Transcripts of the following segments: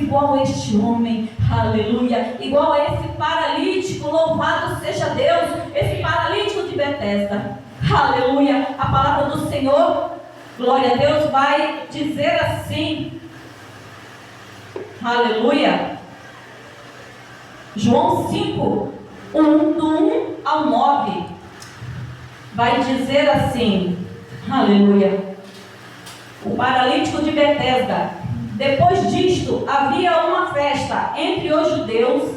igual a este homem, aleluia, igual a esse paralítico, louvado seja Deus, esse paralítico de Betesda, aleluia. A palavra do Senhor, glória a Deus, vai dizer assim, aleluia, João 5, do 1 ao 9, vai dizer assim, aleluia, o paralítico de Betesda. Depois disto, havia uma festa entre os judeus,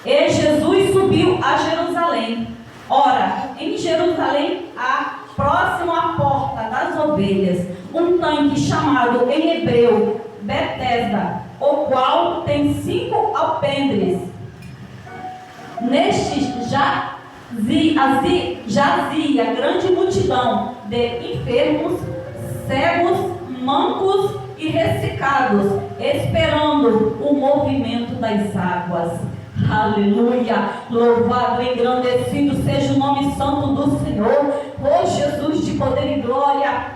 e Jesus subiu a Jerusalém. Ora, em Jerusalém, próximo à porta das ovelhas, um tanque chamado em hebreu Betesda, o qual tem 5 alpendres. Nestes jazia grande multidão de enfermos, cegos, mancos e ressecados, esperando o movimento das águas. Aleluia, louvado e engrandecido seja o nome santo do Senhor, oh Jesus de poder e glória.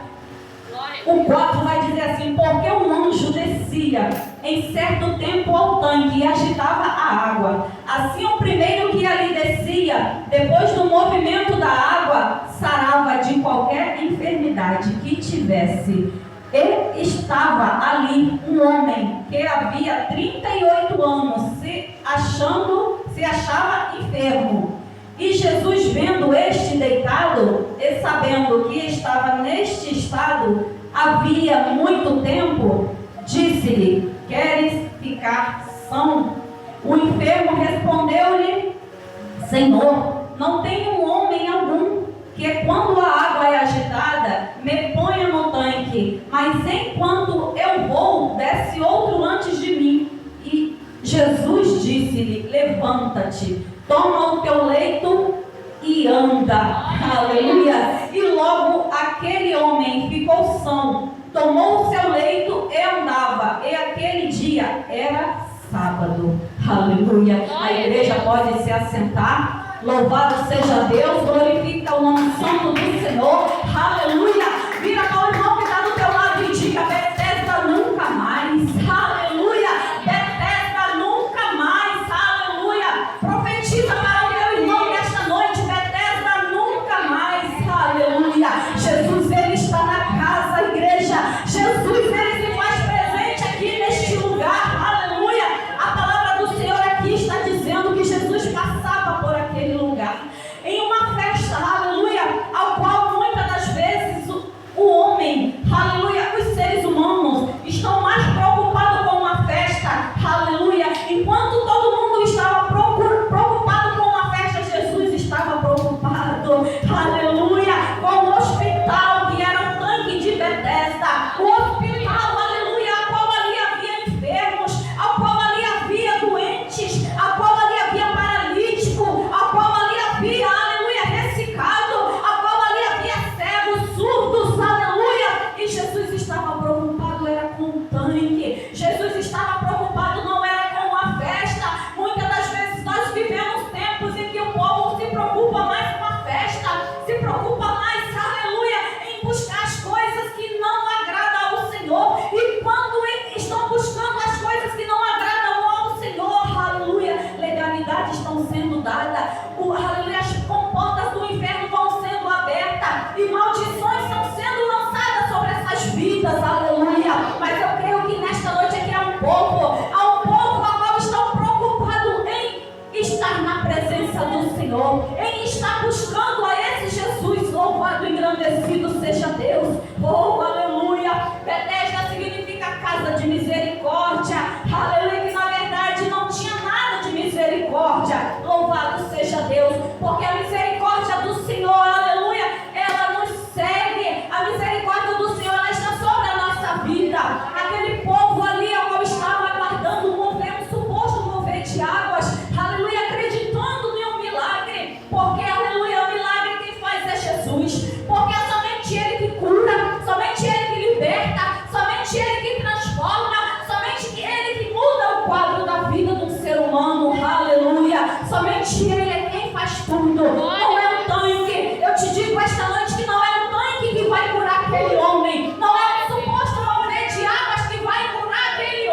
O 4 vai dizer assim, porque um anjo descia em certo tempo ao tanque e agitava a água. Assim o primeiro que ali descia, depois do movimento da água, sarava de qualquer enfermidade que tivesse. E estava ali um homem que havia 38 anos, se achava enfermo. E Jesus, vendo este deitado, e sabendo que estava neste estado havia muito tempo, disse-lhe, queres ficar são? O enfermo respondeu-lhe, Senhor, não tenho homem algum que quando a água é agitada, me ponha no tanque, mas enquanto eu vou, desce outro antes de mim. E Jesus disse-lhe, levanta-te, toma o teu leito e anda. Aleluia. E logo aquele homem ficou são, tomou o seu leito e andava. E aquele dia era sábado. Aleluia. A igreja pode se assentar. Louvado seja Deus, glorifica o nome santo do Senhor, aleluia. Vira para o irmão que está do teu lado e diga, Betesda nunca mais, aleluia. Betesda nunca mais, aleluia. Profetiza para o teu irmão nesta noite, Betesda nunca mais, aleluia. Jesus, ele está na casa, igreja. Jesus, ele se faz presente aqui neste lugar, aleluia. A palavra do Senhor aqui está dizendo que Jesus passava por aquele lugar, em uma festa, aleluia, ao qual muitas das vezes o homem, aleluia, os seres humanos estão mais preocupados com uma festa, aleluia, enquanto todo mundo estava preocupado com uma festa, Jesus estava preocupado, aleluia, com o hospital que era um tanque de Betesda, o hospital, aleluia, ao qual ali havia enfermos, ao qual ali havia doentes, ao qual ali havia paralítico, ao qual ali havia, aleluia, ressecado, ao qual ali havia cegos, surdos, aleluia, e Jesus estava preocupado, era com o tanque, Jesus estava preocupado, não era com a festa. Muitas das vezes nós vivemos tempos em que o povo se preocupa mais com a festa, se preocupa mais, aleluia, em buscar as coisas que não agradam ao Senhor, e quando estão buscando as coisas que não agradam ao Senhor, aleluia, legalidades estão sendo dadas, aleluia, as comportas do inferno vão sendo abertas, e maldições estão sendo lançadas sobre essas vidas, aleluia. Mas eu creio que nesta noite aqui há um povo a qual estão preocupados em estar na presença do Senhor, em estar buscando a esse Jesus, louvado e engrandecido seja Deus, oh aleluia. Betesda significa casa de misericórdia, aleluia, que na verdade não tinha nada de misericórdia, louvado seja Deus, porque a misericórdia do Senhor, aleluia, ela nos segue, a misericórdia do Senhor, ela está sobre a nossa vida. Aquele povo ali, ao qual estava aguardando um suposto mover de águas, aleluia, acreditando em um milagre, porque, aleluia, o milagre quem faz é Jesus, porque é somente Ele que cura, somente Ele que liberta, somente Ele que transforma, somente Ele que muda o quadro da vida de um ser humano, aleluia, somente Ele é quem faz tudo, não é um tanque. Eu te digo esta noite que não é um tanque que vai curar aquele homem, não é um suposto mover de águas que vai curar aquele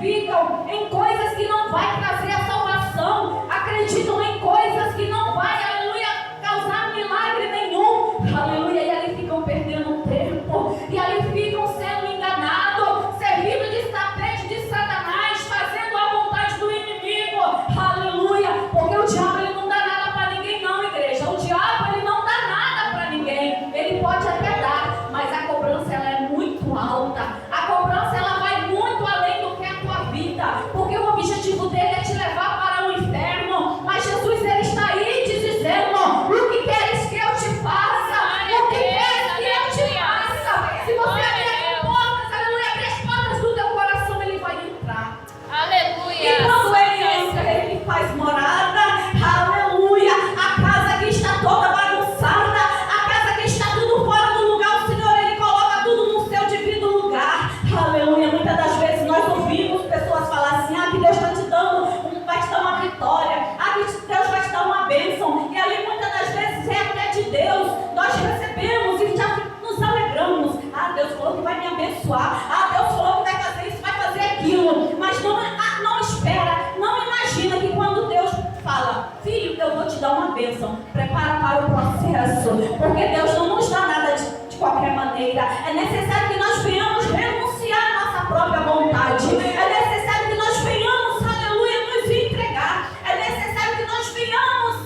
ficam em coisas que não vai trazer a salvação, acreditam em coisas que não vai, aleluia, causar milagre nenhum, aleluia, e ali ficam perdendo tempo, e ali ficam sendo enganados, servindo de tapete de Satanás, fazendo a vontade do inimigo, aleluia, porque o diabo ele não dá nada para ninguém não, igreja, o diabo ele não dá nada para ninguém, ele pode até dar, mas a cobrança ela é muito alta, a cobrança ela vai muito além do que a tua vida, porque o objetivo dele é te levar para o inferno, mas Jesus ele está aí te dizendo, o que queres que eu te faça? O que queres que eu te faça? Se você abrir as portas, aleluia, abrir as portas do teu coração, ele vai entrar. Aleluia. E quando ele entra, ele faz morada, aleluia, a casa que está toda bagunçada, a casa que está tudo fora do lugar, o Senhor ele coloca tudo no seu devido lugar, aleluia. Muitas das vezes nós ouvimos pessoas falar assim, que Deus está te dando, vai te dar uma vitória, que Deus vai te dar uma bênção, e ali muitas das vezes é até de Deus, nós recebemos e já nos alegramos, Deus falou que vai me abençoar, Deus falou que vai fazer isso, vai fazer aquilo, mas não espera, não imagina que quando Deus fala, filho, eu vou te dar uma bênção, prepara para o processo, porque Deus não nos dá nada de qualquer maneira, é necessário que nós venhamos renunciar à nossa própria vontade, é necessário que nós venhamos, aleluia, nos entregar, é necessário que nós venhamos,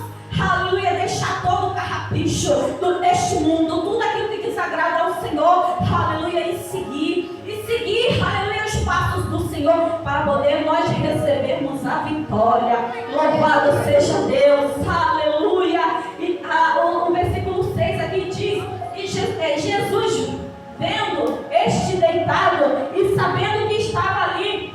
aleluia, deixar todo o carrapicho deste mundo, tudo aquilo que desagrada ao Senhor, aleluia, e seguir, aleluia, os passos do Senhor, para poder nós recebermos a vitória. Louvado seja Deus, aleluia. E o versículo 6 aqui diz que Jesus, vendo este deitado e sabendo que estava ali,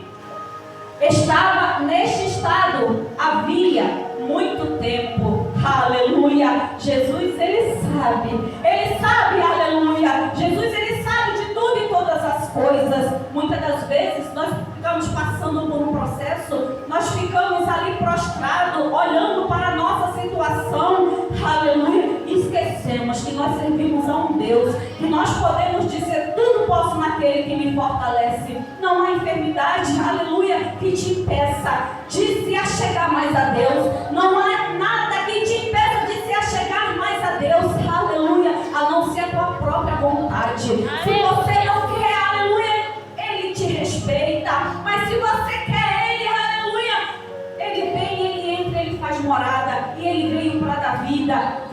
estava neste estado havia muito tempo, aleluia. Jesus ele sabe, aleluia. Jesus ele sabe de tudo e todas as coisas. Muitas das vezes nós ficamos passando por um processo, nós ficamos ali prostrados, olhando para a nossa situação, aleluia, e esquecemos que nós servimos a um Deus, que nós podemos dizer, tudo posso naquele que me fortalece. Não há enfermidade, aleluia, que te impeça de se achegar mais a Deus. Não há nada que te impeça de se achegar mais a Deus, aleluia, a não ser a tua própria vontade. Se você não quer, aleluia, Ele te respeita, mas se você quer Ele, aleluia, Ele vem, Ele entra, Ele faz morada, e Ele veio para dar vida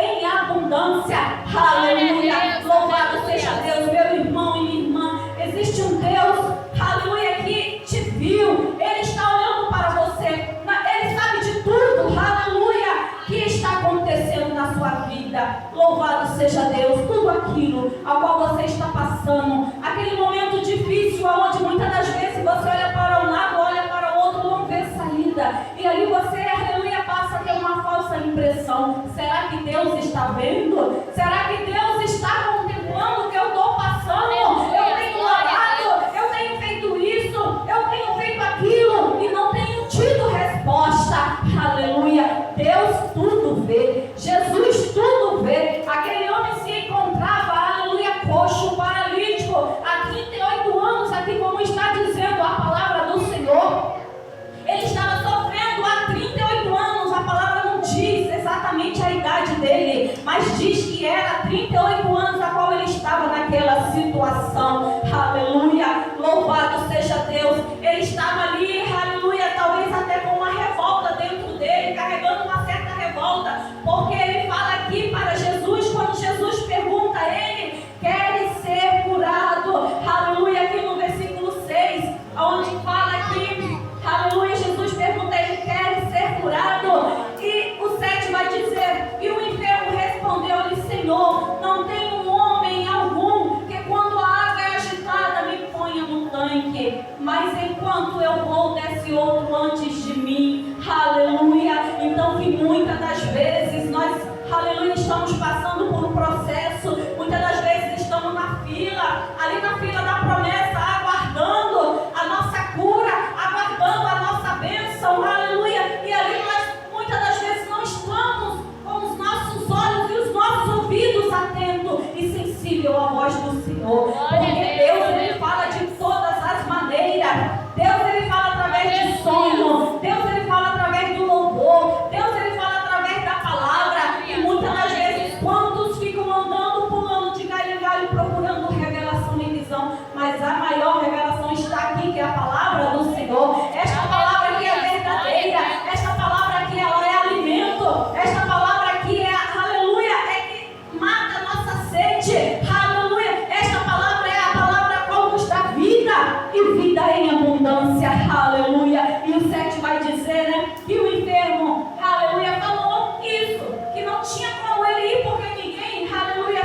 em abundância, aleluia. Louvado seja Deus, meu irmão e minha irmã. Existe um Deus, aleluia, que te viu, Ele está olhando para você, Ele sabe de tudo, aleluia, que está acontecendo na sua vida. Louvado seja Deus, tudo aquilo ao qual você está passando, aquele momento difícil, onde muitas das vezes você olha para um lado, olha para o outro, não vê saída, e ali você, aleluia, passa a ter uma falsa impressão. Será que Deus está vendo? Será que Deus está contemplando o que eu estou passando? Eu tenho orado, eu tenho feito isso, eu tenho feito aquilo e não tenho tido resposta, aleluia. Deus tudo vê, Jesus tudo vê. Aquele homem se encontrava, aleluia, coxo, paralítico, há 38 anos, aqui como está dizendo a palavra do Senhor. Ele estava sofrendo há 38 anos, a palavra não diz exatamente a idade dele, mas diz que era 38 anos a qual ele estava naquela situação, aleluia, louvado seja Deus. Ele estava ali, aleluia, talvez até com uma revolta dentro dele, carregando uma certa revolta, porque ele fala aqui para Jesus, quando Jesus pergunta a ele, queres ser curado, aleluia, aqui no versículo 6, onde fala aqui, aleluia, Jesus pergunta a ele, queres ser curado? E o 7 vai dizer, e o enfermo respondeu-lhe, Senhor, não tenho homem algum que quando a água é agitada me ponha no tanque, mas enquanto eu vou desce outro antes de mim, aleluia. Então que muitas das vezes nós, aleluia, estamos passando por um processo, muitas das vezes estamos na fila, ali na fila da promessa, aguardando a nossa cura, aguardando a nossa bênção, aleluia, e ali nós muitas das vezes não estamos com os nossos olhos e os nossos ouvidos atentos e sensíveis à voz do Senhor, porque Deus ele fala de todas as maneiras, Deus ele dá em abundância, aleluia. E o 7 vai dizer, né, que o enfermo, aleluia, falou isso, que não tinha como ele ir porque ninguém, aleluia,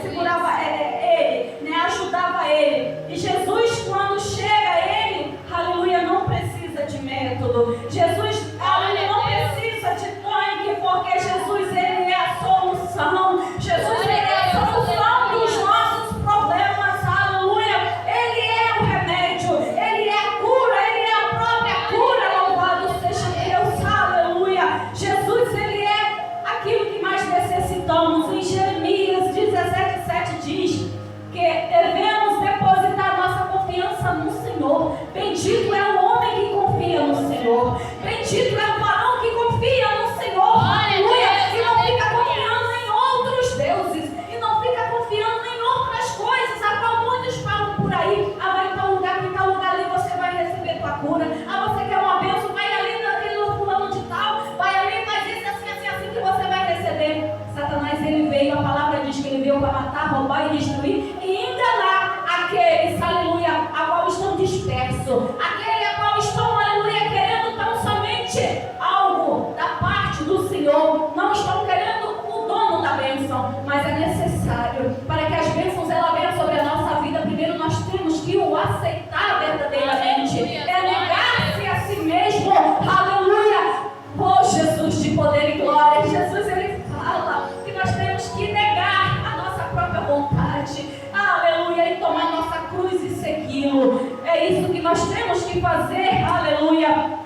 segurava ele, né, ajudava ele. E Jesus, quando chega a ele, aleluia, não precisa de método. Jesus, aleluia, não precisa de tanque, porque Jesus, ele é a solução. Jesus, ele é a solução dos nossos problemas, aleluia. Ele é o remédio, ele é a cura, ele é a própria cura. Louvado seja Deus, aleluia. Jesus, ele é aquilo que mais necessitamos. Em Jeremias 17:7 diz que devemos depositar nossa confiança no Senhor. Bendito é o homem que confia no Senhor. Bendito é o varão que confia no Senhor. Aleluia. E não fica confiando em outros deuses. E não fica confiando em outras coisas. A qual muitos falam por aí. Ah, vai em tal lugar, que em tal lugar ali você vai receber tua cura. Ah, você quer uma bênção? Vai ali naquele fulano de tal. Vai ali, faz isso, assim que você vai receber. Satanás, ele veio, a palavra diz que ele veio para matar, roubar e destruir e enganar aqueles, aleluia, a qual estão dispersos, aquele a qual estão, aleluia, querendo tão somente algo da parte do Senhor, não estão querendo o dono da bênção, mas é necessário, para que as bênçãos ela venham sobre a nossa vida, primeiro nós temos que o aceitar verdadeiramente, é negar-se a si mesmo, aleluia. Oh, Jesus de poder e glória, Jesus, ele fala que nós temos que negar a nossa própria vontade, aleluia, e tomar nossa cruz e segui-lo. É isso que nós temos que fazer, aleluia,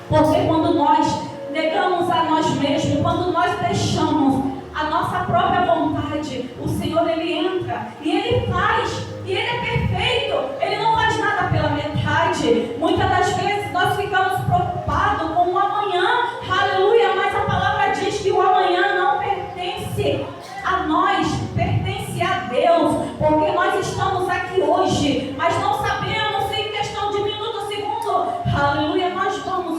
porque quando nós negamos a nós mesmos, quando nós deixamos a nossa própria vontade, o Senhor, ele entra e ele faz, e ele é perfeito, ele não faz nada pela metade. Muitas das vezes nós ficamos preocupados com o amanhã, aleluia, mas a palavra diz que o amanhã não pertence a nós, pertence a Deus, porque nós estamos aqui hoje, mas não sabemos se em questão de minuto, segundo, aleluia, nós vamos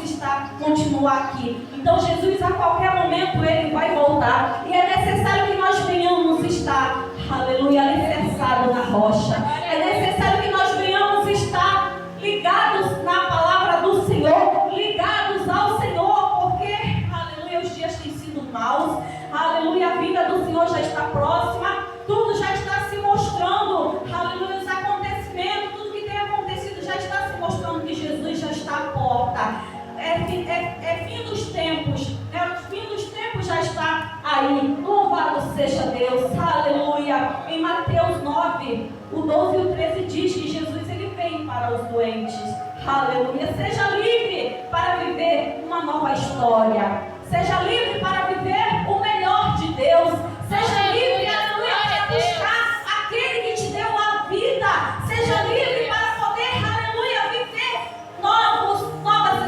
continuar aqui. Então Jesus, a qualquer momento, ele vai voltar, e é necessário que nós venhamos estar, aleluia, alicerçados na rocha, é necessário que nós venhamos estar ligados na palavra do Senhor, ligados ao Senhor, porque, aleluia, os dias têm sido maus, aleluia, a vida do Senhor já está próxima, tudo já está se mostrando, aleluia, os acontecimentos, tudo que tem acontecido já está se mostrando que Jesus já está à porta. É fim dos tempos, o fim dos tempos já está aí, louvado seja Deus, aleluia. Em Mateus 9, o 12 e o 13 diz que Jesus, ele vem para os doentes, aleluia. Seja livre para viver uma nova história, seja livre para viver o melhor de Deus, seja livre, aleluia, para buscar aquele que te deu a vida, seja livre para poder, aleluia, viver novas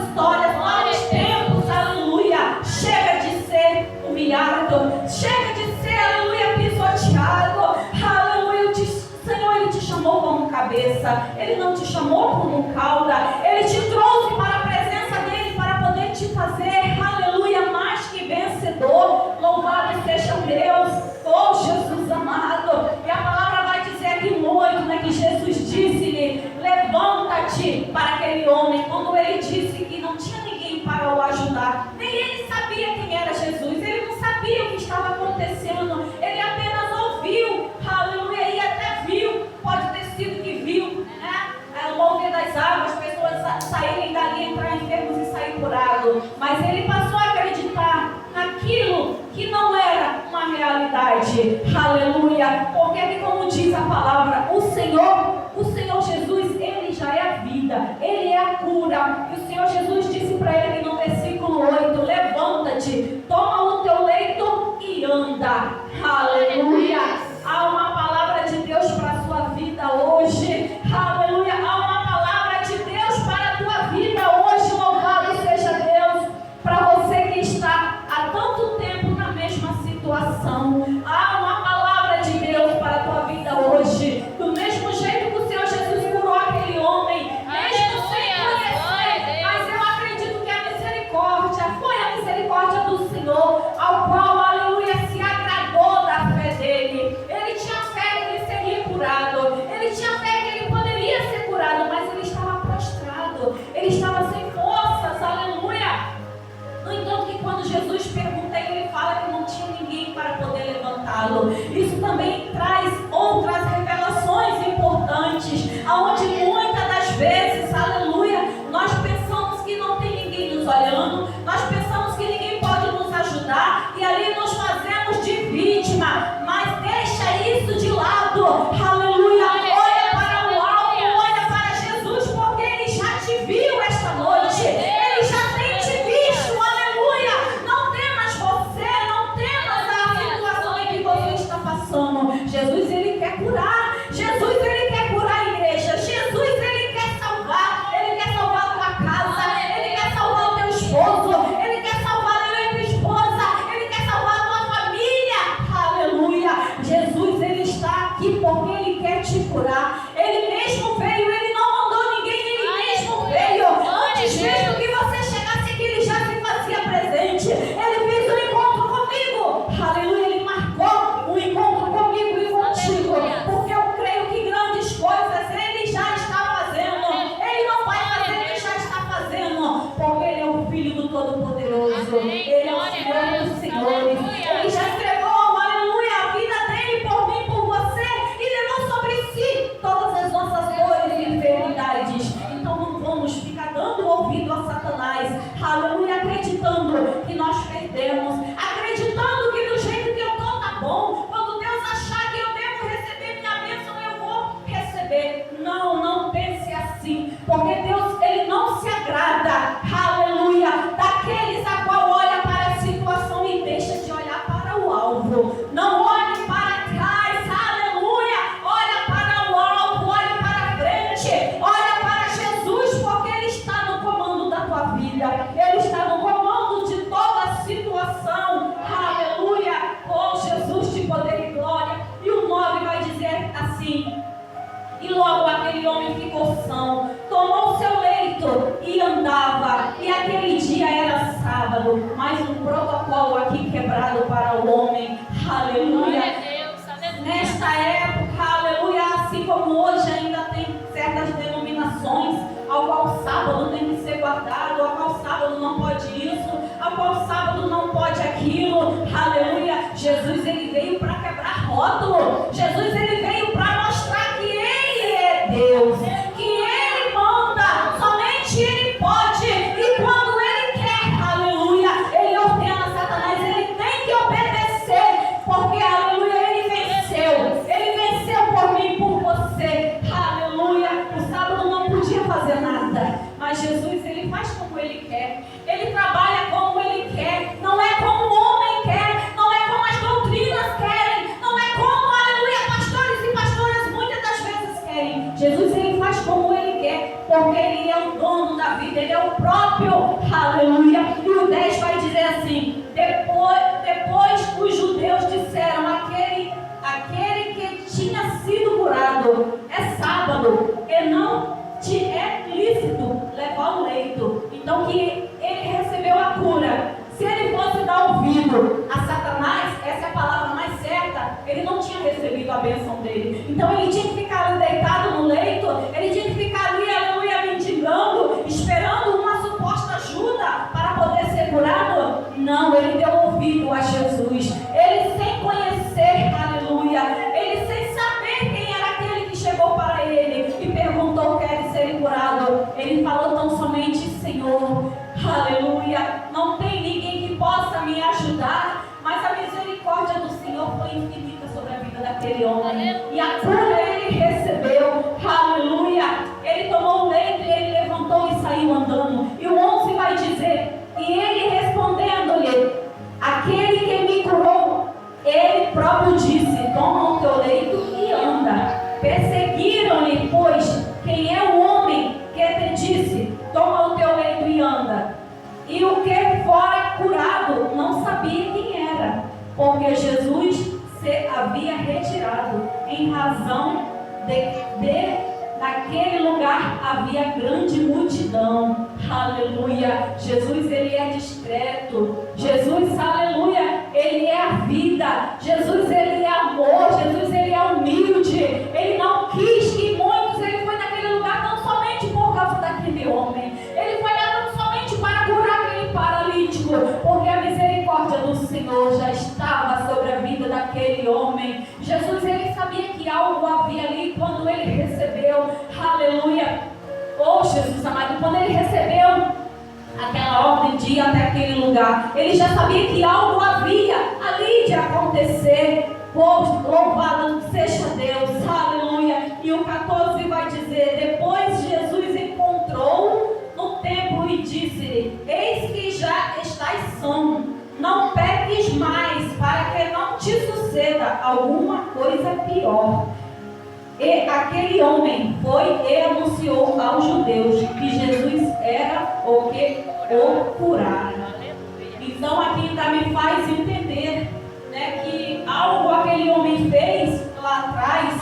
histórias, novos tempos, aleluia. Chega de ser humilhado, chega de ser, aleluia, pisoteado, aleluia. O Senhor, ele te chamou como cabeça, ele não te chamou como cauda, ele te trouxe para a presença dele para poder te fazer, aleluia, mais que vencedor. Louvado seja Deus, oh Jesus amado. E a palavra vai dizer aqui no 8, né, que Jesus disse-lhe: levanta-te, para aquele homem, quando ele disse que não tinha ninguém para o ajudar, nem ele sabia quem era Jesus, ele não sabia o que estava acontecendo, ele apenas ouviu, aleluia, e até viu, pode ter sido que viu, né, o mover das águas, pessoas saírem dali, entrar enfermos e sair curados, mas ele passou a acreditar naquilo que não era uma realidade, aleluia, porque como diz a palavra, o Senhor Jesus, ele já é a vida, ele é a cura, e o Senhor Jesus disse para ele aqui no versículo 8, levanta-te, toma o teu leito e anda, aleluia. Há uma palavra de Deus para a sua vida hoje, aleluia, há uma palavra de Deus para a tua vida hoje, louvado seja Deus, para você que está há tanto tempo na mesma situação, há uma palavra de Deus para a tua vida hoje, do mesmo jeito que o Senhor Jesus curou aquele homem, mesmo sem conhecer, mas eu acredito que a misericórdia quebrado para o homem. Aleluia. Nesta época, aleluia, assim como hoje ainda tem certas denominações ao qual o sábado tem que ser guardado, ao qual o sábado não pode isso, ao qual o sábado não pode aquilo. Aleluia. Jesus, ele veio para quebrar rótulo. Jesus, ele veio para mostrar que ele é Deus, que ele manda, somente ele pode, e quando ele quer, aleluia, ele ordena a Satanás, ele tem que obedecer, porque, aleluia, ele venceu por mim e por você. Aleluia. O sábado não podia fazer nada, mas Jesus, ele faz como ele quer, ele trabalha como ele quer, não é como o homem quer, não é como as doutrinas querem, não é como, aleluia, pastores e pastoras muitas das vezes querem. Jesus, ele faz como ele quer, porque ele é o dono da vida, ele é o próprio. Aleluia. E o 10 vai dizer assim: depois os judeus disseram, aquele que tinha sido curado é sábado, e não te é lícito levar o leito. Então que ele recebeu a cura. Se ele fosse dar ouvido a Satanás, essa é a palavra mais certa, ele não tinha recebido a bênção dele. Então ele tinha que ficar ali deitado no leito, ele tinha que ficar ali, aleluia, mendigando, esperando uma suposta ajuda para poder ser curado. Não, ele deu ouvido a Jesus. Ele sem conhecer, aleluia, ele sem saber quem era aquele que chegou para ele e perguntou: quer ser curado? Ele falou tão somente: Senhor, aleluia, não tem ninguém que possa me ajudar. Mas a misericórdia do Senhor foi infinita sobre a vida daquele homem, e a cura ele recebeu. Aleluia. Ele tomou o leito e ele levantou e saiu andando. E o 11 vai dizer: e ele respondendo-lhe, aquele que me curou, ele próprio disse: toma o teu leito e anda. Perseguiram-lhe, pois, quem é o homem que te disse: toma o teu leito e anda? E o que fora curado não sabia quem era, porque Jesus se havia retirado. Em razão de naquele lugar havia grande multidão. Aleluia. Jesus, ele é discreto. Jesus, aleluia, ele é a vida. Jesus, ele é amor. Jesus, ele é humilde. Ele não quis que muitos, ele foi naquele lugar não somente por causa daquele homem, ele foi lá não somente para curar aquele paralítico, porque a misericórdia do Senhor já estava sobre a vida daquele homem. Jesus, ele sabia que algo havia ali quando ele recebeu, aleluia, oh Jesus amado, quando ele recebeu aquela ordem de ir até aquele lugar, ele já sabia que algo havia ali de acontecer. Louvado seja Deus, aleluia. E o 14 vai dizer: depois Jesus encontrou no templo e disse-lhe: eis que já estás são, não peques mais, para que não te suceda alguma coisa pior. E aquele homem foi e anunciou aos judeus que Jesus era o que o curara. Então aqui ainda me faz entender, né, que algo aquele homem fez lá atrás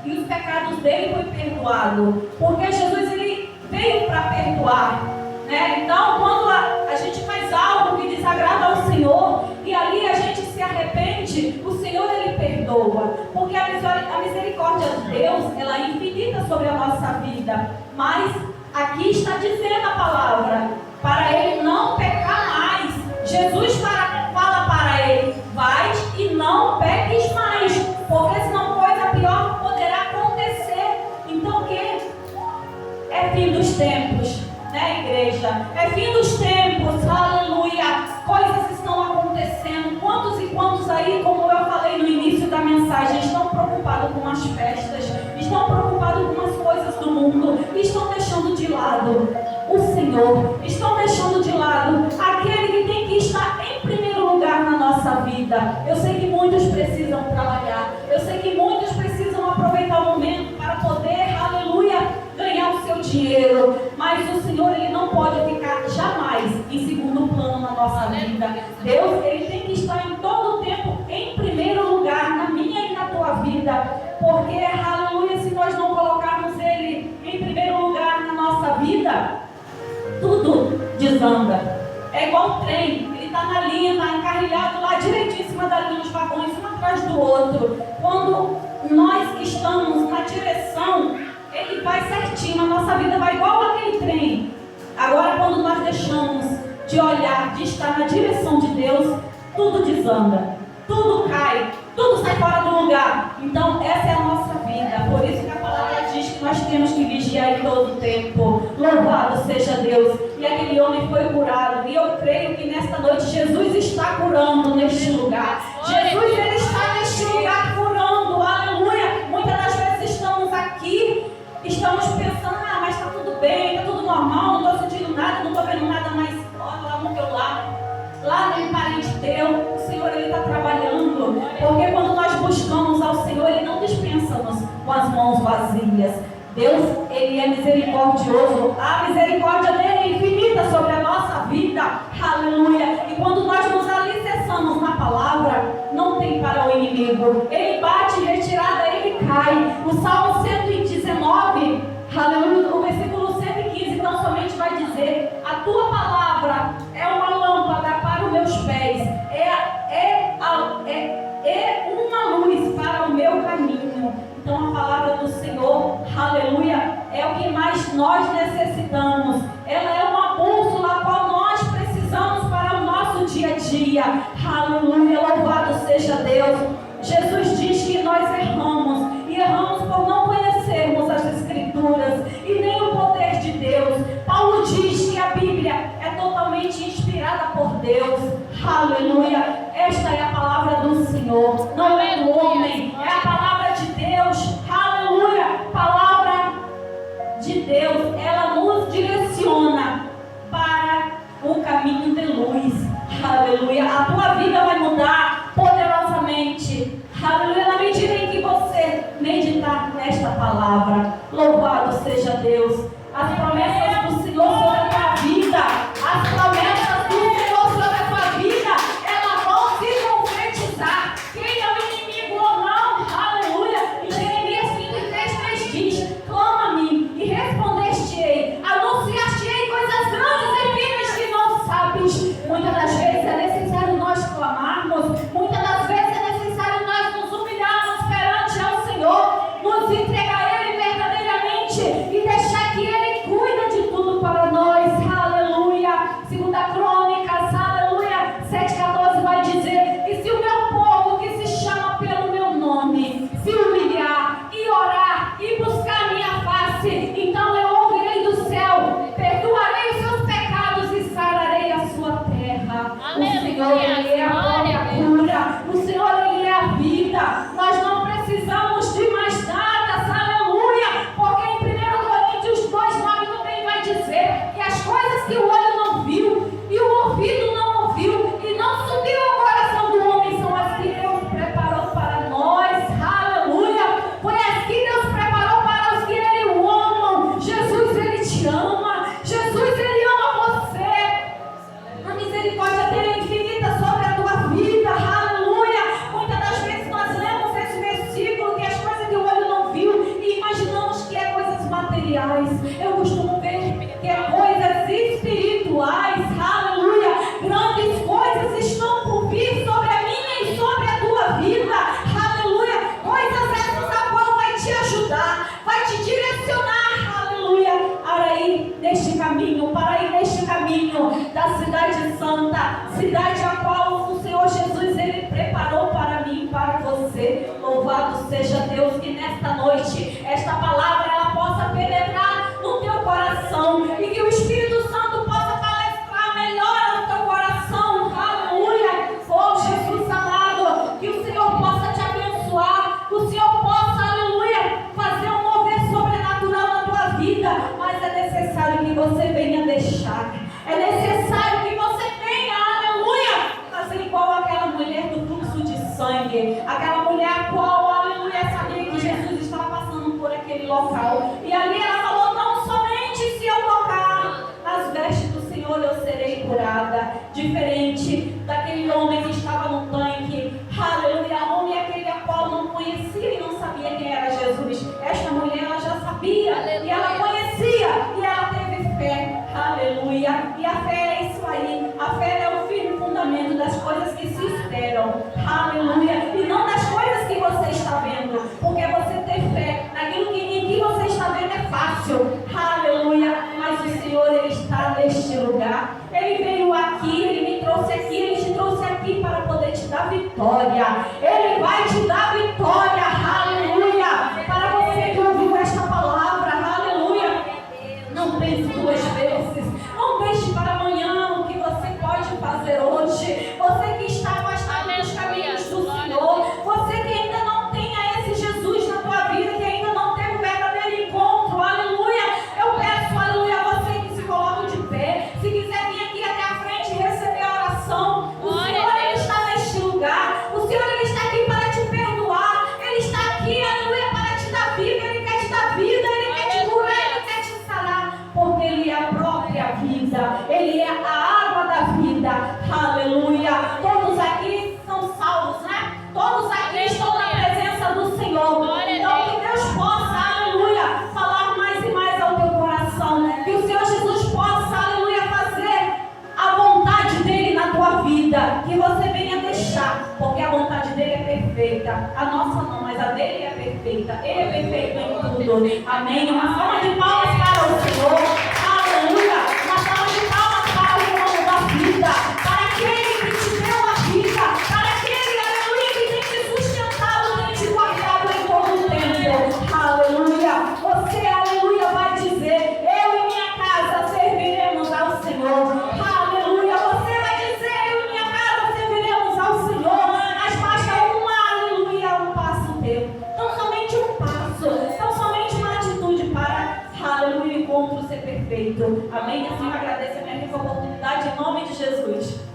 e os pecados dele foi perdoado, porque Jesus, ele veio para perdoar, né? Então quando a gente faz algo que desagrada ao Senhor e ali a gente se arrepende, o Senhor, ele perdoa, porque a misericórdia de Deus, ela é infinita sobre a nossa vida. Mas aqui está dizendo a palavra para ele não pecar mais. Jesus fala para ele: vai e não peques mais, porque senão coisa pior poderá acontecer. Então o que? É fim dos tempos, né, igreja? É fim dos tempos, aleluia. Coisas estão acontecendo. Quantos e quantos aí, como eu falei no início da mensagem, estão preocupados com as festas, estão preocupados com as coisas do mundo, estão deixando de lado o Senhor, estão deixando de lado aquele que tem que estar em primeiro lugar na nossa vida. Eu sei que muitos precisam trabalhar, eu sei que muitos precisam aproveitar o momento para poder, aleluia, ganhar o seu dinheiro, mas o Senhor, ele não pode ficar jamais em segundo plano na nossa vida. Deus, ele tem que estar em todo o tempo em primeiro lugar na minha e na tua vida, porque, aleluia, se nós não colocarmos ele em primeiro lugar na nossa vida, tudo desanda. É igual um trem, ele está na linha, está encarrilhado lá direitinho em cima da linha, os vagões, um atrás do outro. Quando nós estamos na direção, ele vai certinho, a nossa vida vai igual aquele trem. Agora, quando nós deixamos de olhar, de estar na direção de Deus, tudo desanda, tudo cai, tudo sai fora do lugar. Então, essa é a nossa vida. Por isso que a palavra diz que nós temos que vigiar em todo o tempo. Louvado seja Deus. E aquele homem foi curado. E eu creio que nesta noite Jesus está curando neste lugar. Jesus, ele está neste lugar curando. Aleluia. Muitas das vezes estamos aqui, estamos pensando, mas está tudo bem, está tudo normal, não estou sentindo nada, não estou vendo nada, mas olha lá no teu lado. Lá tem parente teu, o Senhor ele está trabalhando, porque quando nós buscamos ao Senhor, ele não dispensa-nos com as mãos vazias. Deus, ele é misericordioso, a misericórdia dele é infinita sobre a nossa vida, aleluia. E quando nós nos alicerçamos na palavra, não tem para o inimigo, ele bate, retirada, ele cai. O Salmo 119, aleluia, o versículo 115, então somente vai dizer: a tua palavra é uma lâmpada para os meus pés, é uma luz para o meu caminho. Então a palavra do Senhor, aleluia, é o que mais nós necessitamos. Ela é uma bússola a qual nós precisamos para o nosso dia a dia. Aleluia, louvado seja Deus. Jesus diz que nós erramos, e erramos por não conhecermos as Escrituras e nem o poder de Deus. Paulo diz que a Bíblia é totalmente inspirada por Deus. Aleluia. Esta é a palavra do Senhor, não é do homem, é a palavra de Deus. Aleluia. Palavra de Deus, ela nos direciona para o caminho de luz. Aleluia. A tua vida vai mudar poderosamente. Aleluia. Na medida em que você meditar nesta palavra. Louvado seja Deus. As promessas do Senhor sobre a tua vida, as promessas do Senhor sobre a tua vida, elas vão se concretizar. Queira o inimigo ou não, aleluia. Em Jeremias 23:3 diz: clama-me e respondeste-ei, anunciar-te-ei coisas grandes e firmes que não sabes. Muitas das vezes é necessário nós clamarmos, muitas das vezes é necessário nós nos humilharmos perante ao Senhor, nos entregar a Ele verdadeiramente e deixar que Ele cuida de tudo para nós. Aleluia. Segunda Crônicas, aleluia, 7:14 vai dizer que se o meu povo que se chama pelo meu nome se humilhar e orar e buscar a minha face, então eu ouvirei do céu, perdoarei os seus pecados e sararei a sua terra. O Senhor, Ele é a própria cura. O Senhor, Ele é a vida. Nós não precisamos de mais nada, aleluia, porque em 1 Coríntios 2:9 também vai dizer que as coisas que o olho não viu e o ouvido não ouviu e não subiu ao coração do homem são as que Deus preparou para nós. Aleluia. Foi as que Deus preparou para os que Ele o amam. Jesus, Ele te ama. Jesus, Ele ama você. A misericórdia dele é infinita sobre a tua vida. Aleluia. Muitas das vezes nós lemos esse versículo, que as coisas que o olho não viu, e imaginamos que é coisas materiais. Eu costumo ver que é coisas espirituais. Aleluia. Grandes coisas estão por vir sobre a minha e sobre a tua vida. Aleluia. Coisas essas a qual vai te ajudar, vai te direcionar. Aleluia. Para ir neste caminho, da cidade santa, cidade a qual o Senhor Jesus Ele preparou para mim e para você. Louvado seja Deus, que nesta noite esta palavra ela possa penetrar no teu coração e que o Espírito Santo possa palestrar melhor no teu coração. Aleluia. Oh Jesus amado, que o Senhor possa te abençoar, que o Senhor possa, aleluia, fazer um mover sobrenatural na tua vida. Mas é necessário que você venha deixar, é necessário que você venha, aleluia, fazer igual aquela mulher do fluxo de sangue, aquela mulher a qual, aleluia, sabia que Jesus estava passando por aquele local, e ali ela falou: não somente se eu tocar nas vestes do Senhor eu serei curada. Diferente daquele homem que estava no tanque, aleluia, homem aquele a qual não conhecia e não sabia quem era Jesus. Esta mulher ela já sabia, aleluia, e ela conhecia, e ela teve fé, aleluia. E a fé é isso aí, a fé é o firme fundamento sempre a vida. Ele é a água da vida. Aleluia. Todos aqui são salvos, né? Todos aqui estão na presença do Senhor. Então que Deus possa, aleluia, falar mais e mais ao teu coração. Que o Senhor Jesus possa, aleluia, fazer a vontade dele na tua vida. Que você venha deixar, porque a vontade dele é perfeita. A nossa não, mas a dele é perfeita. Ele é perfeito em tudo. Amém. Uma salva de palmas para o Senhor. Aleluia. Uma salva de palmas para o dono da vida. Para aquele que te deu a vida. Para aquele, aleluia, que tem te sustentado, tem te guardado em todo o tempo. Aleluia. Você, aleluia, vai dizer: eu e minha casa serviremos ao Senhor. Aleluia. Você vai dizer: eu e minha casa serviremos ao Senhor. Mas basta um passo teu. Não somente um passo, não somente uma atitude para, aleluia, o encontro ser perfeito. Amém? Assim eu agradeço a minha rica oportunidade em nome de Jesus.